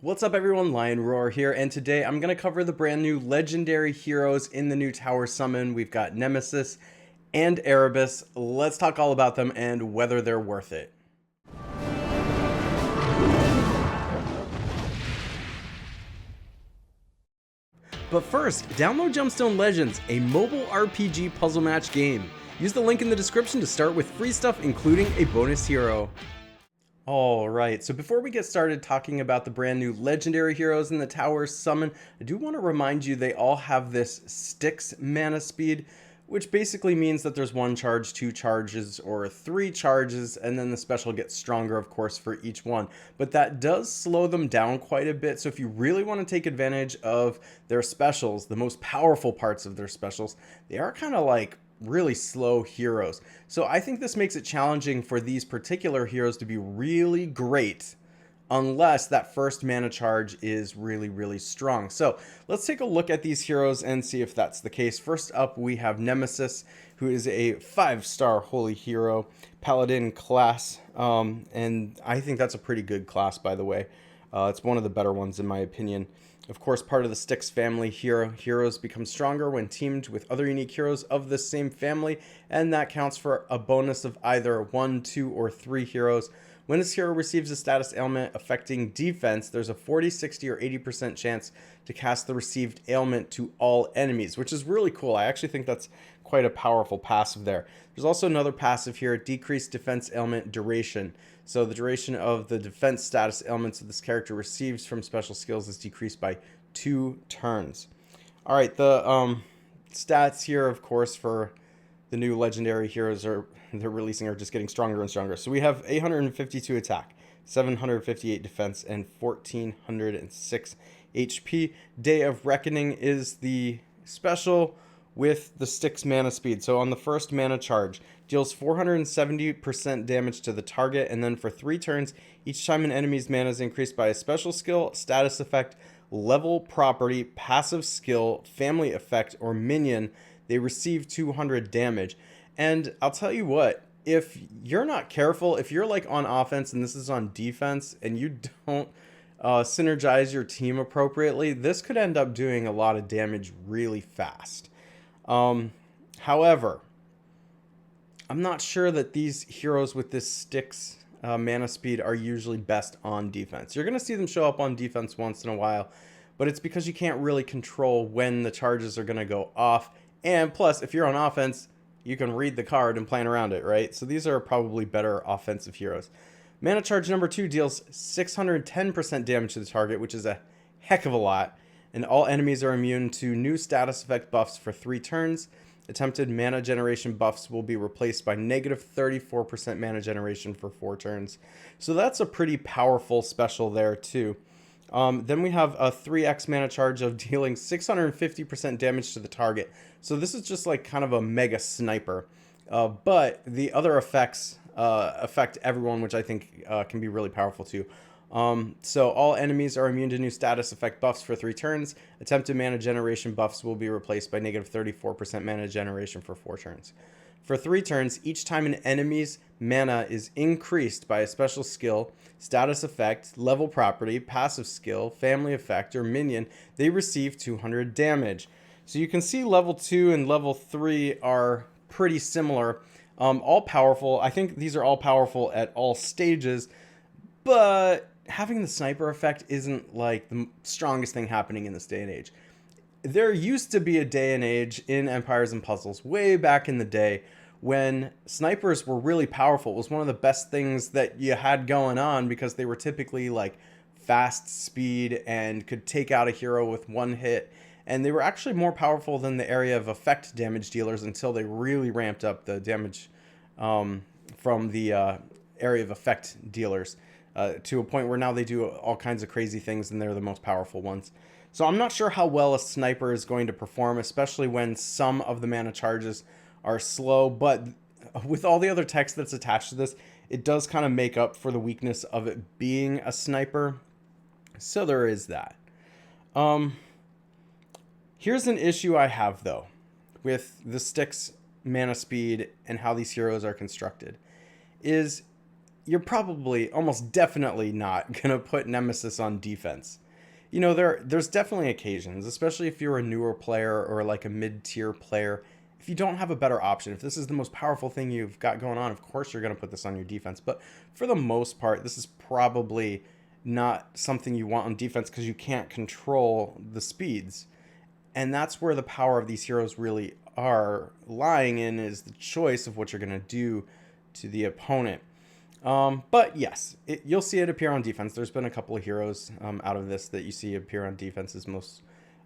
What's up everyone, Lion Roar here, and today I'm going to cover the brand new legendary heroes in the new tower summon. We've got Nemesis and Erebus. Let's talk all about them and whether they're worth it. But first, download Gemstone Legends, a mobile RPG puzzle match game. Use the link in the description to start with free stuff, including a bonus hero. Alright, so before we get started talking about the brand new legendary heroes in the tower summon, I do want to remind you they all have this Styx mana speed, which basically means that there's 1 charge, 2 charges, or 3 charges, and then the special gets stronger, of course, for each one. But that does slow them down quite a bit, so if you really want to take advantage of their specials, the most powerful parts of their specials, they are kind of like really slow heroes. So I think this makes it challenging for these particular heroes to be really great unless that first mana charge is really strong. So let's take a look at these heroes and see if that's the case. First up, we have Nemesis, who is a 5-star holy hero, paladin class, and I think that's a pretty good class, by the way. It's one of the better ones in my opinion. Of course, part of the Styx family heroes become stronger when teamed with other unique heroes of the same family, and that counts for a bonus of either 1, 2, or 3 heroes. When this hero receives a status ailment affecting defense, there's a 40, 60, or 80% chance to cast the received ailment to all enemies, which is really cool. I actually think that's quite a powerful passive there. There's also another passive here, decreased defense ailment duration. So the duration of the defense status ailments that this character receives from special skills is decreased by 2 turns. Alright, the stats here, of course, for the new legendary heroes they're releasing are just getting stronger and stronger. So we have 852 attack, 758 defense, and 1406 HP. Day of Reckoning is the special with the Styx mana speed. So on the first mana charge, deals 470% damage to the target, and then for 3 turns, each time an enemy's mana is increased by a special skill, status effect, level property, passive skill, family effect, or minion, they receive 200 damage. And I'll tell you what, if you're not careful, if you're like on offense and this is on defense and you don't synergize your team appropriately, this could end up doing a lot of damage really fast. However, I'm not sure that these heroes with this Styx mana speed are usually best on defense. You're going to see them show up on defense once in a while, but it's because you can't really control when the charges are going to go off. And plus, if you're on offense, you can read the card and plan around it, right? So these are probably better offensive heroes. Mana charge number 2 deals 610% damage to the target, which is a heck of a lot. And all enemies are immune to new status effect buffs for 3 turns. Attempted mana generation buffs will be replaced by negative 34% mana generation for 4 turns. So that's a pretty powerful special there too. Then we have a 3x mana charge of dealing 650% damage to the target. So this is just like kind of a mega sniper. But the other effects affect everyone, which I think can be really powerful too. So all enemies are immune to new status effect buffs for 3 turns. Attempted mana generation buffs will be replaced by negative 34% mana generation for 4 turns. For 3 turns, each time an enemy's mana is increased by a special skill, status effect, level property, passive skill, family effect, or minion, they receive 200 damage. So you can see level 2 and level 3 are pretty similar. All powerful. I think these are all powerful at all stages, but having the sniper effect isn't like the strongest thing happening in this day and age. There used to be a day and age in Empires and Puzzles way back in the day when snipers were really powerful. It was one of the best things that you had going on because they were typically like fast speed and could take out a hero with 1 hit. And they were actually more powerful than the area of effect damage dealers until they really ramped up the damage from the area of effect dealers. To a point where now they do all kinds of crazy things and they're the most powerful ones. So I'm not sure how well a sniper is going to perform, especially when some of the mana charges are slow, but with all the other text that's attached to this, it does kind of make up for the weakness of it being a sniper. So there is that. Here's an issue I have though with the Styx mana speed and how these heroes are constructed is you're probably almost definitely not gonna put Nemesis on defense. You know, there's definitely occasions, especially if you're a newer player or like a mid-tier player, if you don't have a better option, if this is the most powerful thing you've got going on, of course you're going to put this on your defense. But for the most part, this is probably not something you want on defense because you can't control the speeds. And that's where the power of these heroes really are lying in, is the choice of what you're going to do to the opponent. But yes, you'll see it appear on defense. There's been a couple of heroes out of this that you see appear on defenses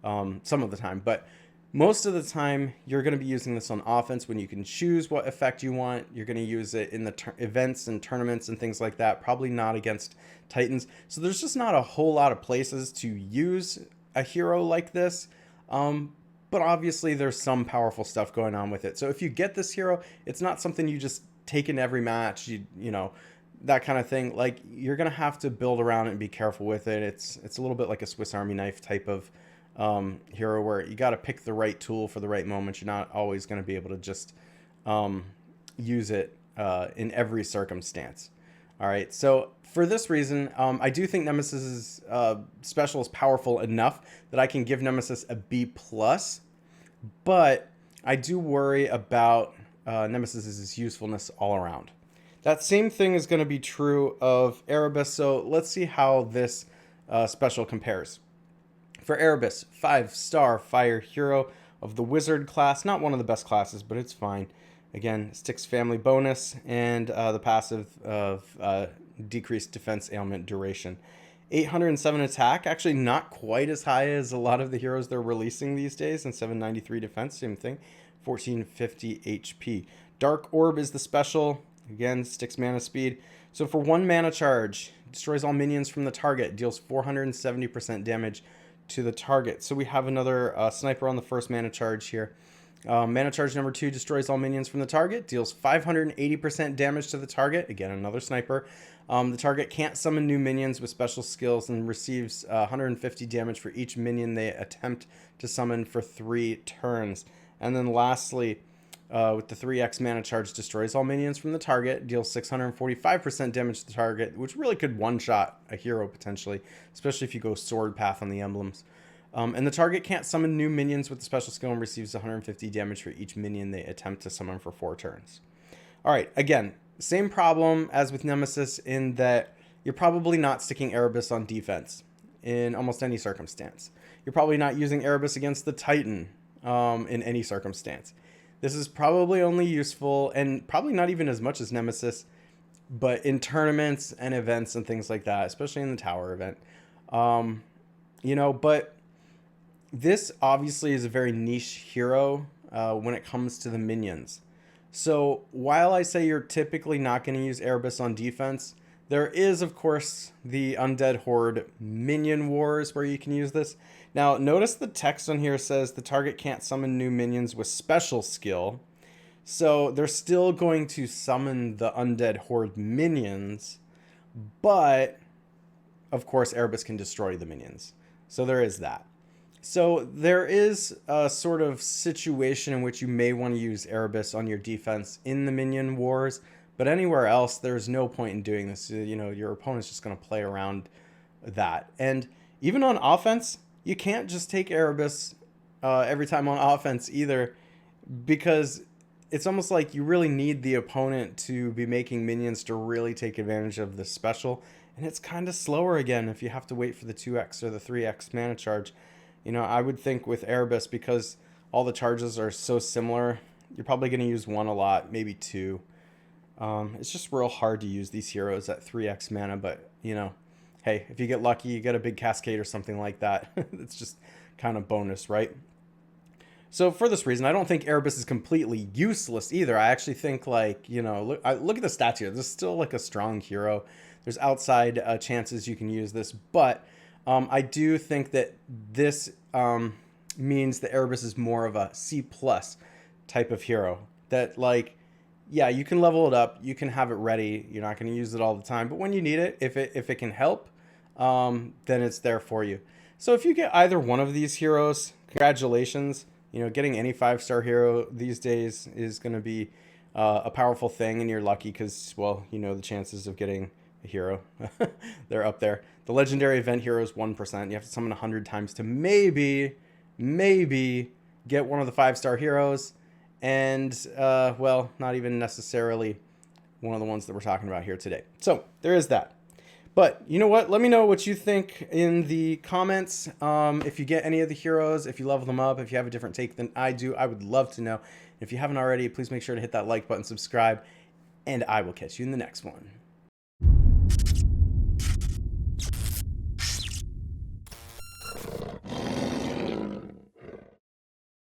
some of the time. But most of the time, you're going to be using this on offense when you can choose what effect you want. You're going to use it in the events and tournaments and things like that. Probably not against Titans. So there's just not a whole lot of places to use a hero like this. But obviously, there's some powerful stuff going on with it. So if you get this hero, it's not something you just take in every match. You know, that kind of thing. Like, you're going to have to build around it and be careful with it. It's a little bit like a Swiss Army knife type of hero where you got to pick the right tool for the right moment. You're not always going to be able to just use it in every circumstance. All right, so for this reason, I do think Nemesis's special is powerful enough that I can give Nemesis a B+, but I do worry about Nemesis's usefulness all around. That same thing is going to be true of Erebus, so let's see how this special compares. For Erebus, 5-star fire hero of the wizard class. Not one of the best classes, but it's fine. Again, sticks family bonus and the passive of decreased defense ailment duration. 807 attack, actually not quite as high as a lot of the heroes they're releasing these days, and 793 defense, same thing. 1450 HP. Dark Orb is the special. Again, sticks mana speed. So for 1 mana charge, destroys all minions from the target, deals 470% damage to the target. So we have another sniper on the first mana charge here. Mana charge number 2 destroys all minions from the target, deals 580% damage to the target. Again, another sniper. The target can't summon new minions with special skills and receives 150 damage for each minion they attempt to summon for 3 turns. And then lastly, with the 3x mana charge, destroys all minions from the target, deals 645% damage to the target, which really could one-shot a hero potentially, especially if you go sword path on the emblems. And the target can't summon new minions with the special skill and receives 150 damage for each minion they attempt to summon for 4 turns. All right, again, same problem as with Nemesis in that you're probably not sticking Erebus on defense in almost any circumstance. You're probably not using Erebus against the Titan in any circumstance. This is probably only useful, and probably not even as much as Nemesis, but in tournaments and events and things like that, especially in the tower event. You know, but this obviously is a very niche hero when it comes to the minions. So while I say you're typically not going to use Erebus on defense, there is, of course, the Undead Horde Minion Wars where you can use this. Now, notice the text on here says the target can't summon new minions with special skill. So they're still going to summon the Undead Horde minions, but, of course, Erebus can destroy the minions. So there is that. So there is a sort of situation in which you may want to use Erebus on your defense in the Minion Wars, but anywhere else, there's no point in doing this. You know, your opponent's just going to play around that. And even on offense, you can't just take Erebus every time on offense either, because it's almost like you really need the opponent to be making minions to really take advantage of the special. And it's kind of slower again if you have to wait for the 2x or the 3x mana charge. You know, I would think with Erebus, because all the charges are so similar, you're probably going to use 1 a lot, maybe 2. It's just real hard to use these heroes at 3x mana, but, you know, hey, if you get lucky, you get a big cascade or something like that. It's just kind of bonus, right? So for this reason, I don't think Erebus is completely useless either. I actually think, like, you know, look at the stats here. This is still like a strong hero. There's outside chances you can use this, but I do think that this means that Erebus is more of a C+ type of hero. That, like, yeah, you can level it up, you can have it ready. You're not going to use it all the time, but when you need it, if it can help, then it's there for you. So if you get either one of these heroes, congratulations. You know, getting any 5-star hero these days is going to be a powerful thing and you're lucky because, well, you know the chances of getting a hero. They're up there. The legendary event hero is 1%. You have to summon 100 times to maybe get one of the 5-star heroes. And, well, not even necessarily one of the ones that we're talking about here today. So there is that. But you know what? Let me know what you think in the comments. If you get any of the heroes, if you level them up, if you have a different take than I do, I would love to know. If you haven't already, please make sure to hit that like button, subscribe, and I will catch you in the next one.